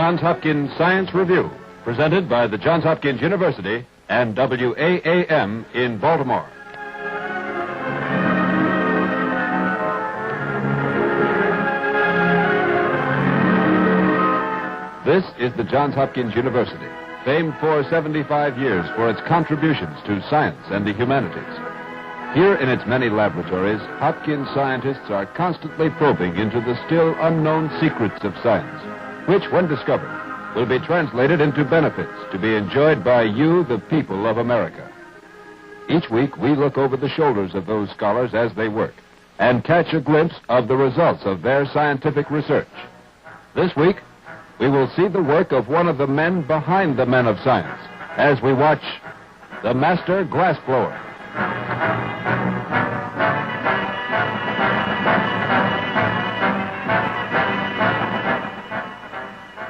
Johns Hopkins Science Review, presented by the Johns Hopkins University and WAAM in Baltimore. This is the Johns Hopkins University, famed for 75 years for its contributions to science and the humanities. Here in its many laboratories, Hopkins scientists are constantly probing into the still unknown secrets of science, which, when discovered, will be translated into benefits to be enjoyed by you, the people of America. Each week, we look over the shoulders of those scholars as they work and catch a glimpse of the results of their scientific research. This week, we will see the work of one of the men behind the men of science as we watch the master glassblower.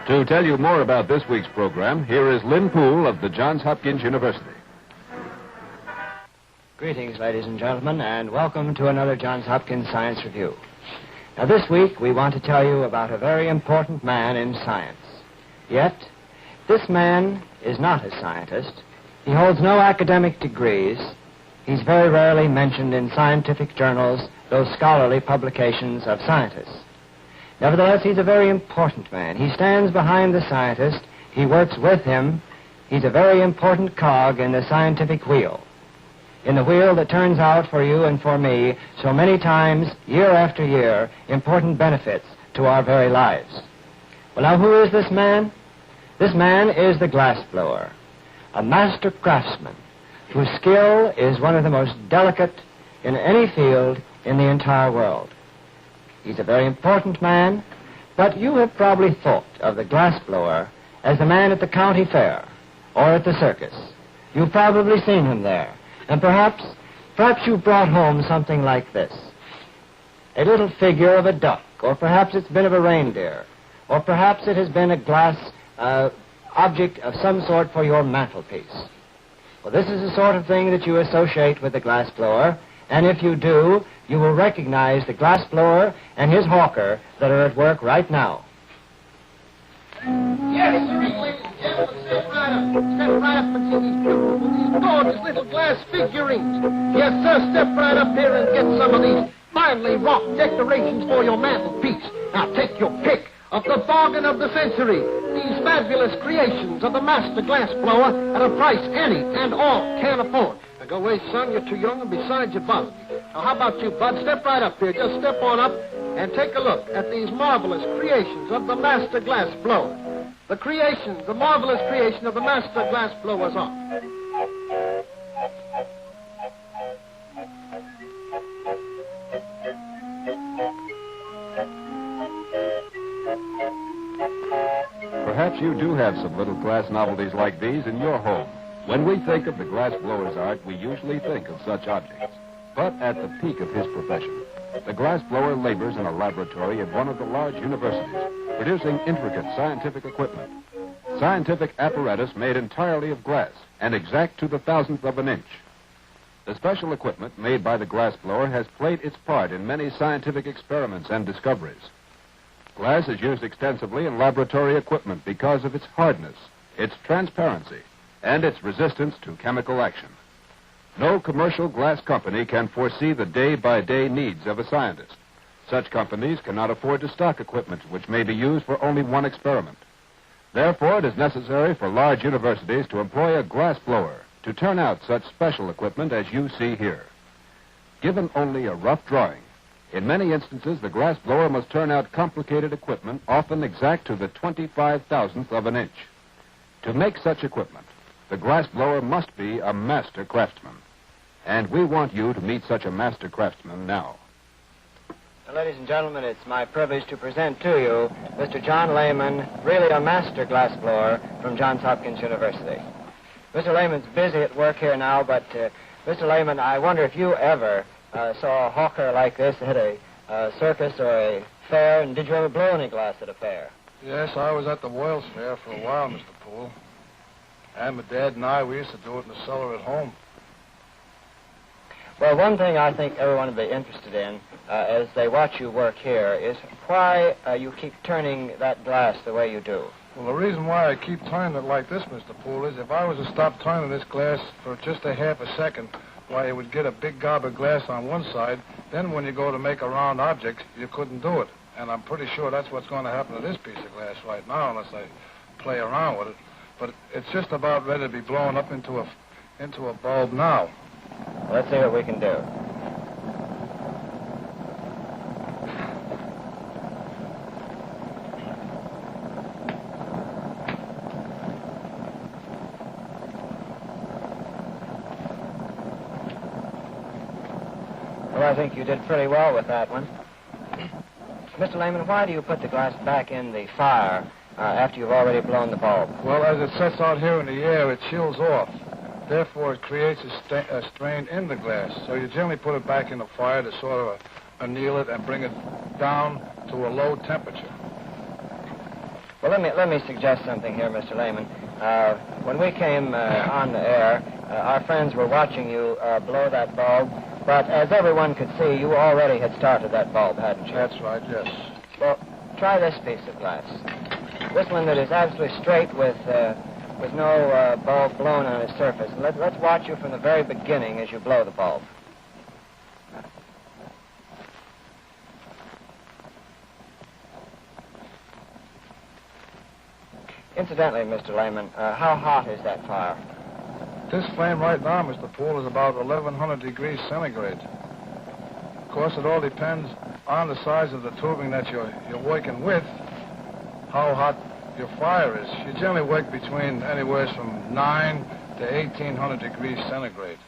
To tell you more about this week's program, here is Lynn Poole of the Johns Hopkins University. Greetings, ladies and gentlemen, and welcome to another Johns Hopkins Science Review. Now, this week, we want to tell you about a very important man in science. Yet, this man is not a scientist. He holds no academic degrees. He's very rarely mentioned in scientific journals, those scholarly publications of scientists. Nevertheless, he's a very important man. He stands behind the scientist. He works with him. He's a very important cog in the scientific wheel, in the wheel that turns out for you and for me so many times, year after year, important benefits to our very lives. Well, now, who is this man? This man is the glassblower, a master craftsman whose skill is one of the most delicate in any field in the entire world. He's a very important man, but you have probably thought of the glassblower as the man at the county fair or at the circus. You've probably seen him there, and perhaps you've brought home something like this. A little figure of a duck, or perhaps it's been of a reindeer, or perhaps it has been a glass object of some sort for your mantelpiece. Well, this is the sort of thing that you associate with the glassblower, and if you do, you will recognize the glassblower and his hawker that are at work right now. Yes, sir, ladies and gentlemen, step right up. Step right up and see these beautiful, these gorgeous little glass figurines. Yes, sir, step right up here and get some of these finely wrought decorations for your mantelpiece. Now, take your pick of the bargain of the century. These fabulous creations of the master glassblower at a price any and all can afford. Now, go away, son, you're too young, and besides, you're buzzed. Now, how about you, Bud? Step right up here. Just step on up and take a look at these marvelous creations of the master glassblower. The marvelous creation of the master glassblower's art. Perhaps you do have some little glass novelties like these in your home. When we think of the glassblower's art, we usually think of such objects. But at the peak of his profession, the glassblower labors in a laboratory at one of the large universities, producing intricate scientific equipment. Scientific apparatus made entirely of glass and exact to the thousandth of an inch. The special equipment made by the glassblower has played its part in many scientific experiments and discoveries. Glass is used extensively in laboratory equipment because of its hardness, its transparency, and its resistance to chemical action. No commercial glass company can foresee the day-by-day needs of a scientist. Such companies cannot afford to stock equipment which may be used for only one experiment. Therefore, it is necessary for large universities to employ a glassblower to turn out such special equipment as you see here. Given only a rough drawing, in many instances, the glassblower must turn out complicated equipment, often exact to the 25,000th of an inch. To make such equipment, the glassblower must be a master craftsman. And we want you to meet such a master craftsman now. Now, ladies and gentlemen, it's my privilege to present to you Mr. John Lehman, really a master glassblower from Johns Hopkins University. Mr. Lehman's busy at work here now, but Mr. Lehman, I wonder if you ever saw a hawker like this at a circus or a fair, and did you ever blow any glass at a fair? Yes, I was at the Wales Fair for a while, Mr. Poole. And my dad and I, we used to do it in the cellar at home. Well, one thing I think everyone will be interested in as they watch you work here is why you keep turning that glass the way you do. Well, the reason why I keep turning it like this, Mr. Poole, is if I was to stop turning this glass for just a half a second, why, it would get a big gob of glass on one side. Then when you go to make a round object, you couldn't do it. And I'm pretty sure that's what's going to happen to this piece of glass right now, unless I play around with it. But it's just about ready to be blown up into a bulb now. Let's see what we can do. Well, I think you did pretty well with that one. Mr. Lehman, why do you put the glass back in the fire after you've already blown the bulb? Well, as it sets out here in the air, it chills off. Therefore, it creates a strain in the glass. So you generally put it back in the fire to sort of anneal it and bring it down to a low temperature. Well, let me suggest something here, Mr. Lehman. When we came on the air, our friends were watching you blow that bulb, but as everyone could see, you already had started that bulb, hadn't you? That's right, yes. Well, try this piece of glass. This one that is absolutely straight with no bulb blown on its surface. And let's watch you from the very beginning as you blow the bulb. Incidentally, Mr. Lehman, how hot is that fire? This flame right now, Mr. Poole, is about 1,100 degrees centigrade. Of course, it all depends on the size of the tubing that you're working with, how hot your fire is. You generally work between anywhere from 9 to 1,800 degrees centigrade.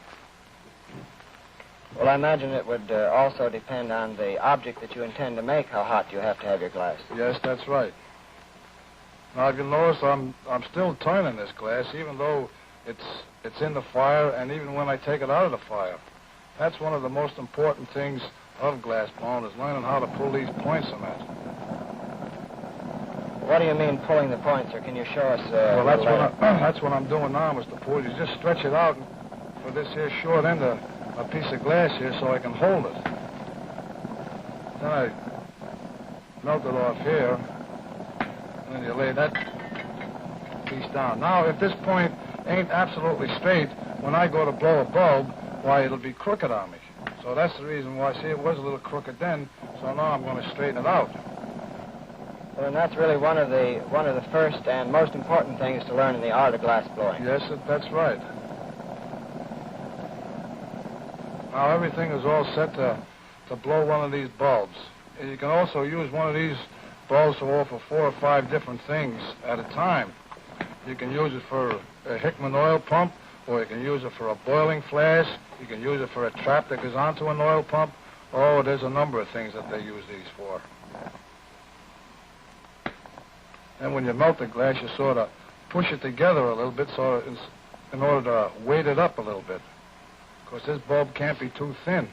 Well, I imagine it would also depend on the object that you intend to make, how hot you have to have your glass. Yes, that's right. Now, if you notice, I'm still turning this glass, even though it's in the fire, and even when I take it out of the fire. That's one of the most important things of glass blowing, is learning how to pull these points on that. What do you mean pulling the points, or can you show us? Well, that's what I'm doing now, Mr. Poole. You just stretch it out for this here short end of a piece of glass here so I can hold it. Then I melt it off here, and then you lay that piece down. Now, if this point ain't absolutely straight, when I go to blow a bulb, why, it'll be crooked on me. So that's the reason why, see, it was a little crooked then, so now I'm going to straighten it out. Well, and that's really one of the first and most important things to learn in the art of glass blowing. Yes, that's right. Now everything is all set to blow one of these bulbs. And you can also use one of these bulbs to offer 4 or 5 different things at a time. You can use it for a Hickman oil pump, or you can use it for a boiling flask. You can use it for a trap that goes onto an oil pump. Oh, there's a number of things that they use these for. And when you melt the glass, you sort of push it together a little bit so in order to weight it up a little bit. Of course, this bulb can't be too thin.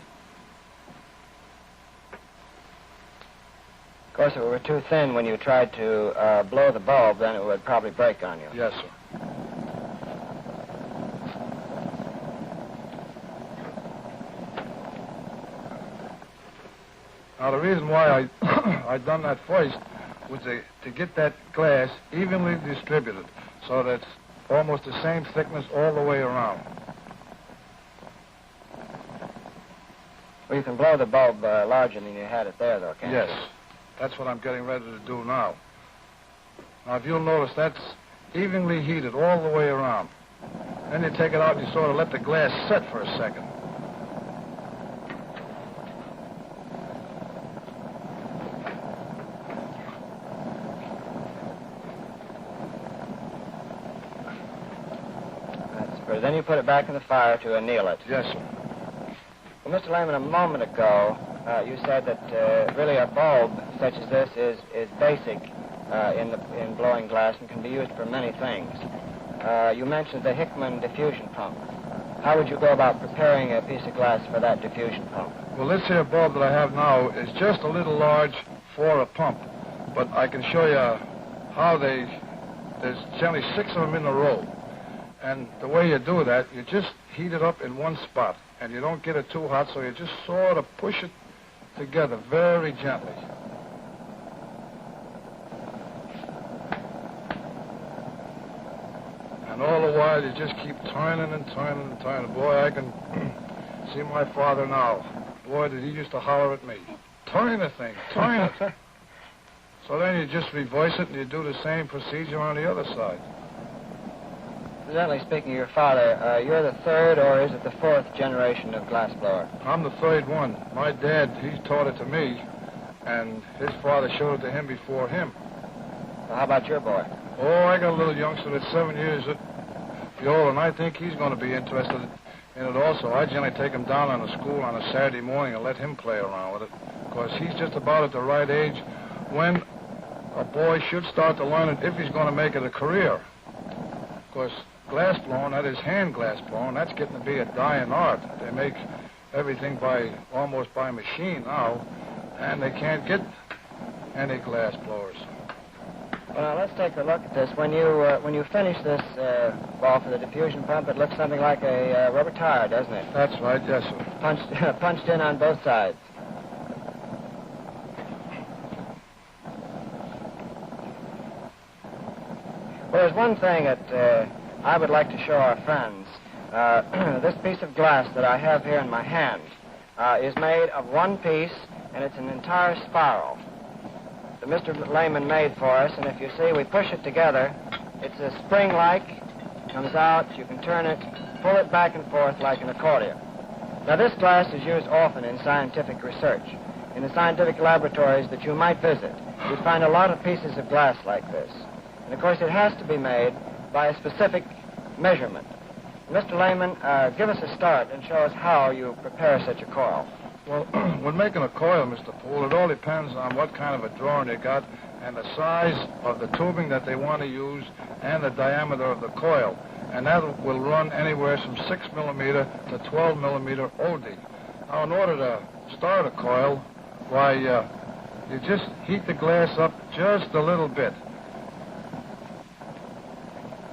Of course, if it were too thin when you tried to blow the bulb, then it would probably break on you. Yes, sir. Now, the reason why I done that first was to get that glass evenly distributed so that it's almost the same thickness all the way around. Well, you can blow the bulb larger than you had it there, though, can't you? Yes. That's what I'm getting ready to do now. Now, if you'll notice, that's evenly heated all the way around. Then you take it out and you sort of let the glass set for a second. Then you put it back in the fire to anneal it. Yes, sir. Well, Mr. Lehman, a moment ago, you said that really a bulb such as this is basic in blowing glass and can be used for many things. You mentioned the Hickman diffusion pump. How would you go about preparing a piece of glass for that diffusion pump? Well, this here bulb that I have now is just a little large for a pump, but I can show you how there's generally 6 of them in a row. And the way you do that, you just heat it up in one spot, and you don't get it too hot, so you just sort of push it together very gently. And all the while, you just keep turning and turning and turning. Boy, I can see my father now. Boy, did he used to holler at me. Turn the thing, turn it. So then you just reverse it and you do the same procedure on the other side. Incidentally, speaking of your father, you're the third, or is it the fourth generation of glassblower? I'm the third one. My dad, he taught it to me, and his father showed it to him before him. Well, how about your boy? Oh, I got a little youngster that's 7 years old, and I think he's going to be interested in it also. I generally take him down on the school on a Saturday morning and let him play around with it, because he's just about at the right age when a boy should start to learn it if he's going to make it a career. Of course, glass blowing, that is hand glass blowing, that's getting to be a dying art. They make everything almost by machine now, and they can't get any glass blowers. Well, let's take a look at this. When you finish this ball for the diffusion pump, it looks something like a rubber tire, doesn't it? That's right, yes, sir. Punched in on both sides. Well, there's one thing that I would like to show our friends. This piece of glass that I have here in my hand is made of one piece, and it's an entire spiral that Mr. Lehman made for us. And if you see, we push it together. It's a spring-like, comes out, you can turn it, pull it back and forth like an accordion. Now, this glass is used often in scientific research. In the scientific laboratories that you might visit, you'd find a lot of pieces of glass like this. And, of course, it has to be made by a specific measurement. Mr. Lehman, give us a start and show us how you prepare such a coil. Well, when making a coil, Mr. Poole, it all depends on what kind of a drawing you got and the size of the tubing that they want to use and the diameter of the coil. And that will run anywhere from 6 millimeter to 12 millimeter OD. Now, in order to start a coil, why, you just heat the glass up just a little bit.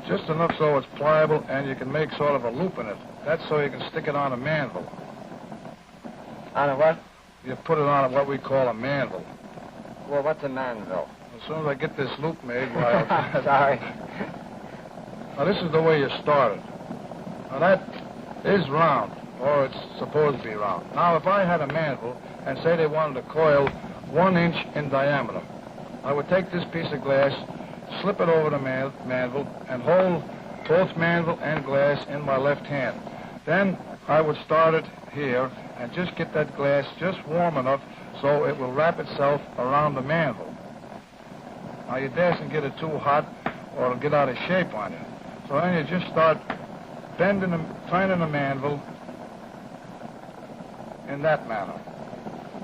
Just enough so it's pliable and you can make sort of a loop in it. That's so you can stick it on a manville. On a what? You put it on what we call a manville. Well, what's a manville? As soon as I get this loop made, why... Sorry. Now, this is the way you start it. Now, that is round, or it's supposed to be round. Now, if I had a manville and say they wanted a coil 1 inch in diameter, I would take this piece of glass, slip it over the manville, and hold both manville and glass in my left hand. Then I would start it here and just get that glass just warm enough so it will wrap itself around the manville. Now, you dasn't get it too hot or it'll get out of shape on you. So then you just start turning the manville in that manner.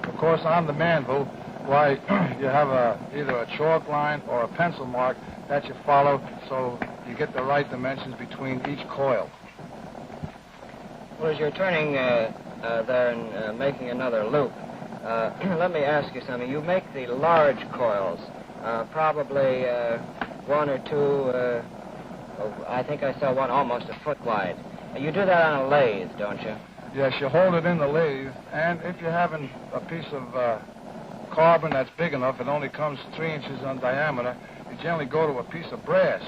Of course, on the manville, why, you have either a chalk line or a pencil mark that you follow so you get the right dimensions between each coil. Well, as you're turning there and making another loop, let me ask you something. You make the large coils, probably 1 or 2, I think I saw one almost a foot wide. You do that on a lathe, don't you? Yes, you hold it in the lathe, and if you're having a piece of carbon that's big enough, it only comes 3 inches in diameter, you generally go to a piece of brass.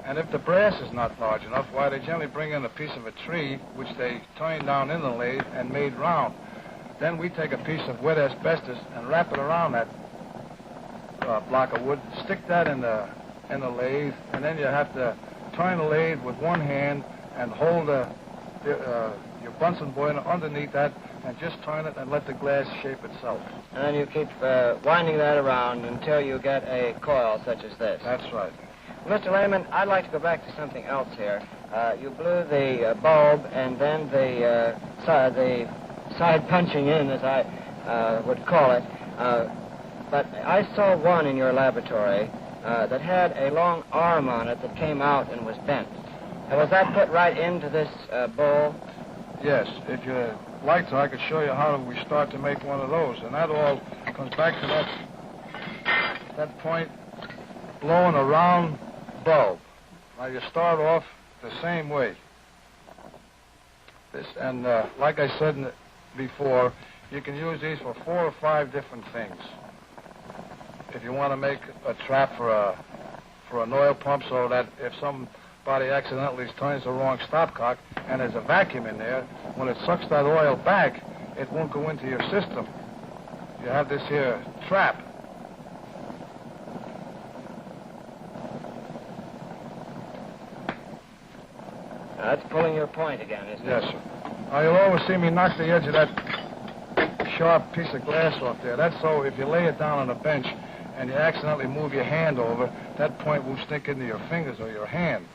And if the brass is not large enough, why, they generally bring in a piece of a tree, which they turn down in the lathe and made round. Then we take a piece of wet asbestos and wrap it around that block of wood, stick that in the lathe, and then you have to turn the lathe with one hand and hold your Bunsen boiler underneath that and just turn it and let the glass shape itself. And then you keep winding that around until you get a coil such as this. That's right. Mr. Lehman, I'd like to go back to something else here. You blew the bulb and then the side punching in, as I would call it. But I saw one in your laboratory that had a long arm on it that came out and was bent. And was that put right into this bowl? Yes. If you like to, I could show you how we start to make one of those. And that all comes back to that point, blowing a round bulb. Now, you start off the same way. Like I said before, you can use these for 4 or 5 different things. If you want to make a trap for an oil pump so that if some Somebody accidentally turns the wrong stopcock, and there's a vacuum in there. When it sucks that oil back, it won't go into your system. You have this here trap. Now, that's pulling your point again, isn't it? Yes, sir. Now, you'll always see me knock the edge of that sharp piece of glass off there. That's so if you lay it down on a bench and you accidentally move your hand over, that point will stick into your fingers or your hand,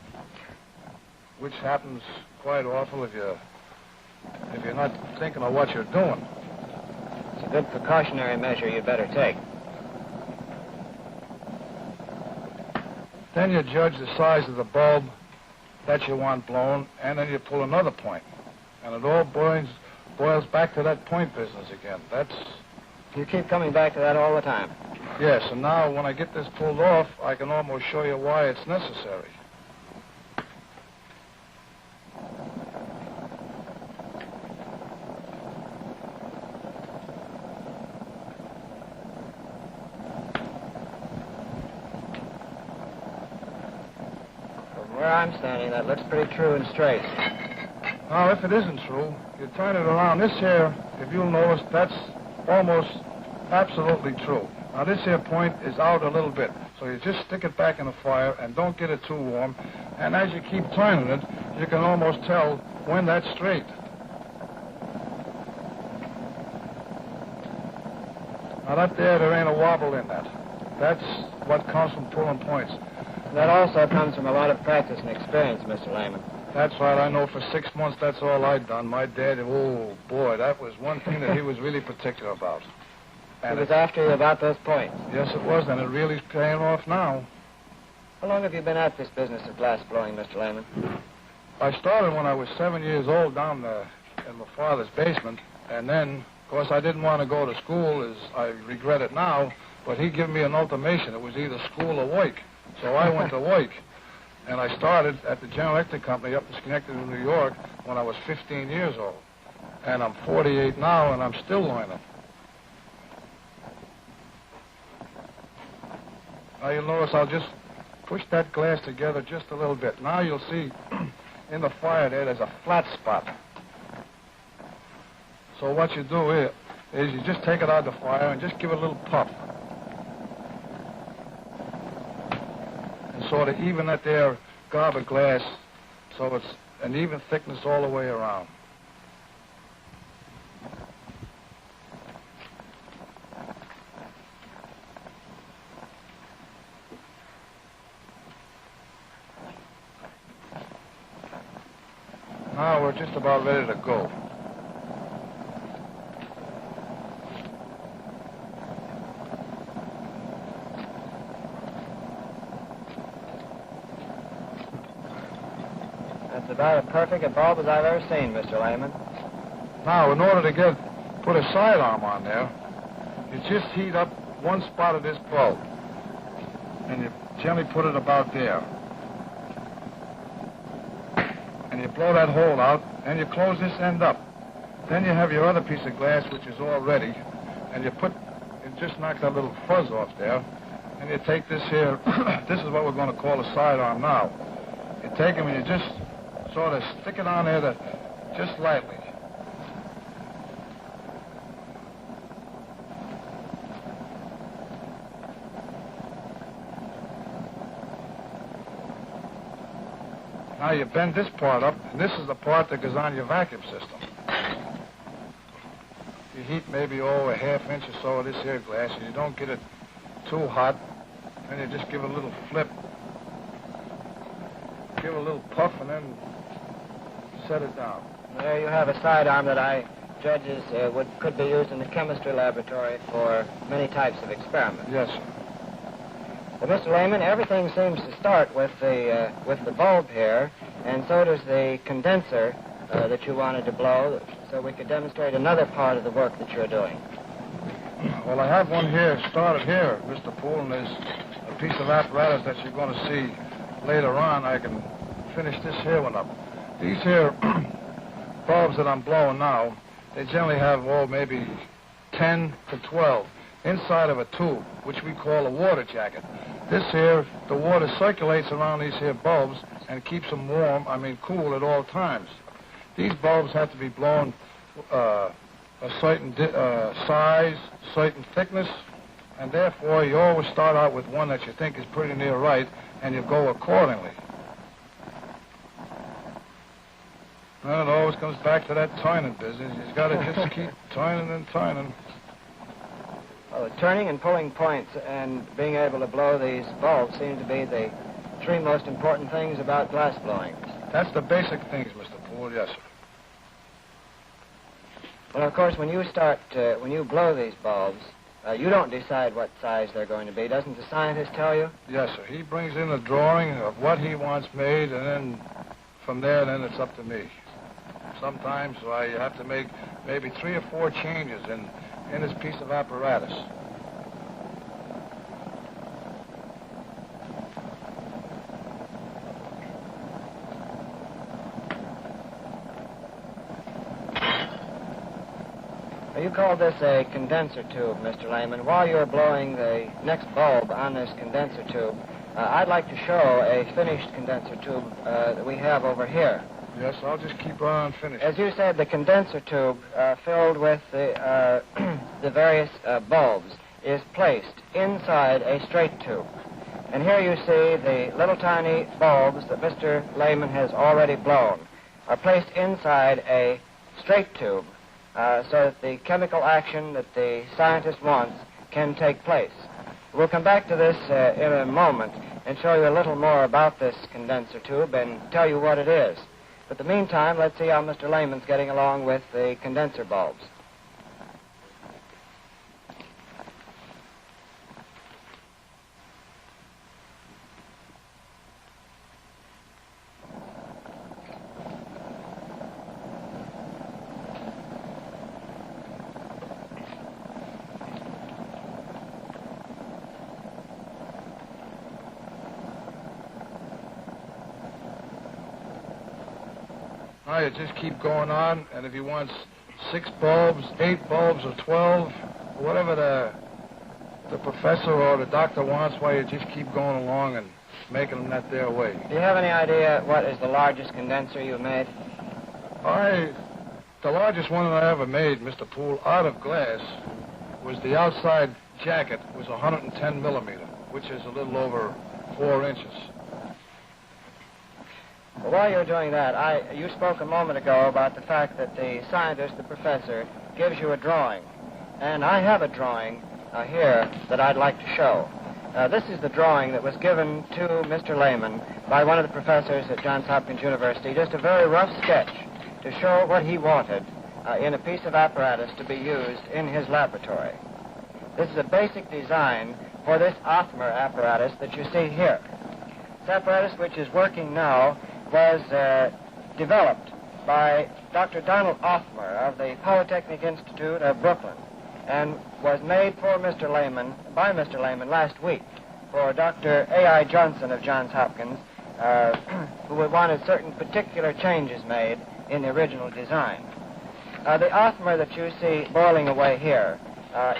which happens quite awful if you're not thinking of what you're doing. It's a good precautionary measure you'd better take. Then you judge the size of the bulb that you want blown, and then you pull another point. And it all boils back to that point business again. You keep coming back to that all the time. Yes, and now when I get this pulled off, I can almost show you why it's necessary. From where I'm standing, that looks pretty true and straight. Now, if it isn't true, you turn it around. This here, if you'll notice, that's almost absolutely true. Now, this here point is out a little bit, so you just stick it back in the fire and don't get it too warm. And as you keep turning it, you can almost tell when that's straight. Now, there ain't a wobble in that. That's what comes from pulling points. That also comes from a lot of practice and experience, Mr. Lehman. That's right. I know for 6 months that's all I'd done. My dad, oh, boy, that was one thing that he was really particular about. And he was after you about those points. Yes, it was, and it really is paying off now. How long have you been at this business of glass blowing, Mr. Lehman? I started when I was 7 years old down there in my father's basement, and then, of course, I didn't want to go to school, as I regret it now, but he gave me an ultimatum. It was either school or work. So I went to work. And I started at the General Electric Company up in Schenectady, New York, when I was 15 years old. And I'm 48 now, and I'm still learning. Now, you'll notice I'll just push that glass together just a little bit. Now you'll see in the fire there's a flat spot. So what you do here is you just take it out of the fire and just give it a little puff. Sort of even that there gob of glass so it's an even thickness all the way around. Now we're just about ready to go. That's about as perfect a bulb as I've ever seen, Mr. Lehman. Now, in order to put a sidearm on there, you just heat up one spot of this bulb. And you gently put it about there. And you blow that hole out, and you close this end up. Then you have your other piece of glass, which is all ready, and you just knock that little fuzz off there, and you take this here, this is what we're going to call a sidearm now. You take them and you just sort of stick it on there just lightly. Now you bend this part up, and this is the part that goes on your vacuum system. You heat maybe a half inch or so of this here glass, and you don't get it too hot. Then you just give it a little flip, give it a little puff, and then set it down. There you have a sidearm that I judge could be used in the chemistry laboratory for many types of experiments. Yes, sir. Well, Mr. Lehman, everything seems to start with the bulb here, and so does the condenser that you wanted to blow, so we could demonstrate another part of the work that you're doing. Well, I have one here, started here, Mr. Poole, and there's a piece of apparatus that you're going to see later on. I can finish this here one up. These here bulbs that I'm blowing now, they generally have, maybe 10 to 12 inside of a tube, which we call a water jacket. This here, the water circulates around these here bulbs and keeps them cool at all times. These bulbs have to be blown a certain size, certain thickness, and therefore you always start out with one that you think is pretty near right, and you go accordingly. Well, it always comes back to that turning business. You've got to just keep turning and turning. Well, turning and pulling points and being able to blow these bulbs seem to be the three most important things about glass blowing. That's the basic things, Mr. Poole, yes, sir. Well, of course, when you blow these bulbs, you don't decide what size they're going to be. Doesn't the scientist tell you? Yes, sir. He brings in a drawing of what he wants made, and then from there, then it's up to me. Sometimes I have to make maybe 3 or 4 changes in this piece of apparatus. You call this a condenser tube, Mr. Lehman. While you're blowing the next bulb on this condenser tube, I'd like to show a finished condenser tube that we have over here. Yes, I'll just keep on finishing. As you said, the condenser tube filled with the, the various bulbs is placed inside a straight tube. And here you see the little tiny bulbs that Mr. Lehman has already blown are placed inside a straight tube so that the chemical action that the scientist wants can take place. We'll come back to this in a moment and show you a little more about this condenser tube and tell you what it is. But in the meantime, let's see how Mr. Lehman's getting along with the condenser bulbs. You just keep going on, and if he wants 6 bulbs, 8 bulbs, or 12, whatever the professor or the doctor wants, why you just keep going along and making them that their way. Do you have any idea what is the largest condenser you've made? The largest one that I ever made, Mr. Poole, out of glass, was the outside jacket was 110 millimeter, which is a little over 4 inches. Well, while you're doing that, you spoke a moment ago about the fact that the scientist, the professor, gives you a drawing. And I have a drawing here that I'd like to show. This is the drawing that was given to Mr. Lehman by one of the professors at Johns Hopkins University, just a very rough sketch to show what he wanted in a piece of apparatus to be used in his laboratory. This is a basic design for this Othmer apparatus that you see here. This apparatus, which is working now, was developed by Dr. Donald Othmer of the Polytechnic Institute of Brooklyn and was made for Mr. Lehman, by Mr. Lehman last week for Dr. A.I. Johnson of Johns Hopkins, who wanted certain particular changes made in the original design. The Othmer that you see boiling away here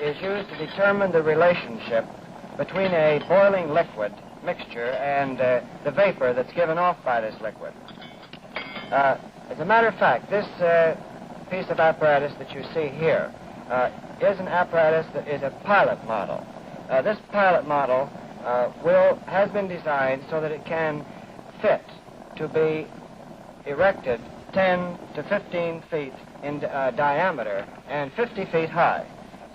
is used to determine the relationship between a boiling liquid mixture and the vapor that's given off by this liquid. As a matter of fact, this piece of apparatus that you see here is an apparatus that is a pilot model. This pilot model has been designed so that it can fit to be erected 10 to 15 feet in diameter and 50 feet high.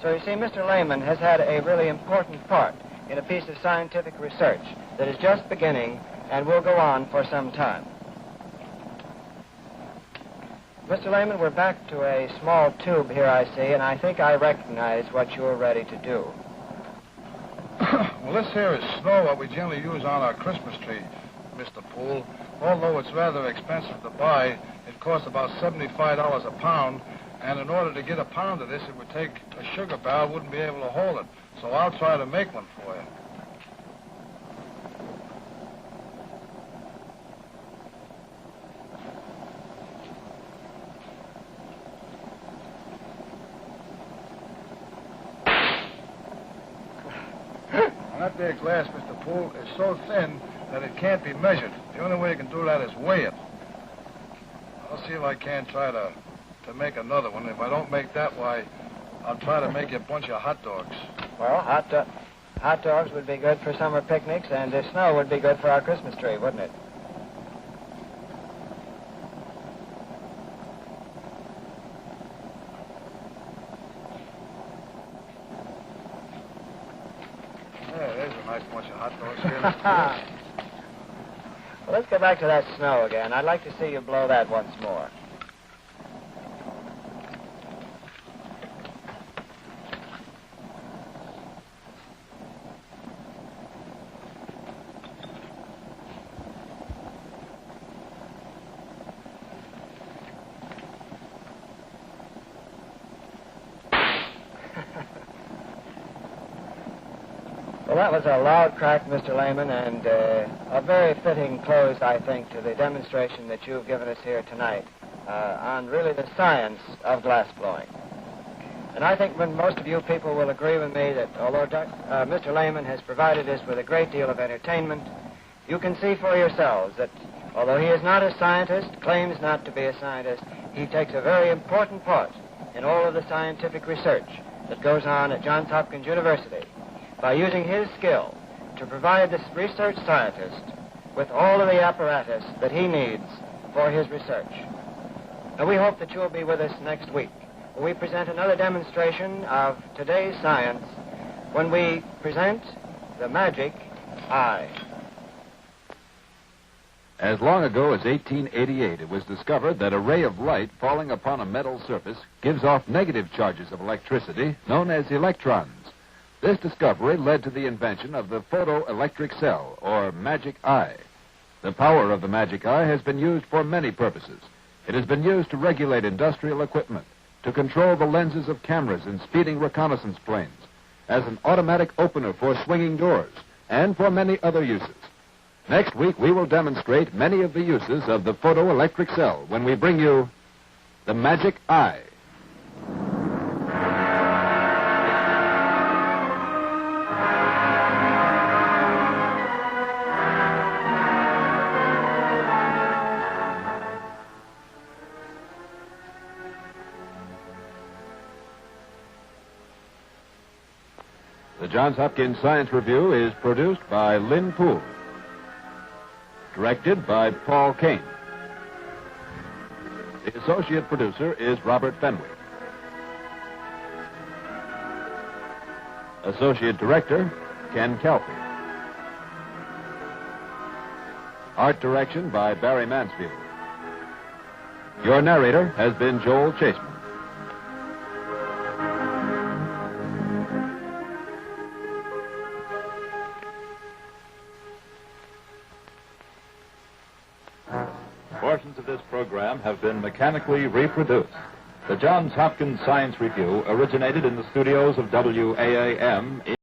So you see, Mr. Lehman has had a really important part in a piece of scientific research that is just beginning and will go on for some time. Mr. Lehman, we're back to a small tube here, I see, and I think I recognize what you're ready to do. Well, this here is snow, what we generally use on our Christmas tree, Mr. Poole. Although it's rather expensive to buy, it costs about $75 a pound, and in order to get a pound of this, it would take a sugar barrel, wouldn't be able to hold it. So I'll try to make one for you. That there glass, Mr. Poole, is so thin that it can't be measured. The only way you can do that is weigh it. I'll see if I can try to make another one. If I don't make that, why, I'll try to make you a bunch of hot dogs. Well, hot dogs would be good for summer picnics, and the snow would be good for our Christmas tree, wouldn't it? Yeah, there's a nice bunch of hot dogs here, Mr. Poole. Well, let's go back to that snow again. I'd like to see you blow that once more. Well, that was a loud crack, Mr. Lehman, and a very fitting close, I think, to the demonstration that you've given us here tonight on really the science of glass blowing. And I think most of you people will agree with me that although Mr. Lehman has provided us with a great deal of entertainment, you can see for yourselves that although he is not a scientist, claims not to be a scientist, he takes a very important part in all of the scientific research that goes on at Johns Hopkins University, by using his skill to provide this research scientist with all of the apparatus that he needs for his research. And we hope that you'll be with us next week when we present another demonstration of today's science, when we present the magic eye. As long ago as 1888, it was discovered that a ray of light falling upon a metal surface gives off negative charges of electricity known as electrons. This discovery led to the invention of the photoelectric cell, or magic eye. The power of the magic eye has been used for many purposes. It has been used to regulate industrial equipment, to control the lenses of cameras in speeding reconnaissance planes, as an automatic opener for swinging doors, and for many other uses. Next week, we will demonstrate many of the uses of the photoelectric cell when we bring you the magic eye. The Johns Hopkins Science Review is produced by Lynn Poole. Directed by Paul Kane. The associate producer is Robert Fenwick. Associate director, Ken Kelpie. Art direction by Barry Mansfield. Your narrator has been Joel Chaseman. Portions of this program have been mechanically reproduced. The Johns Hopkins Science Review originated in the studios of WAAM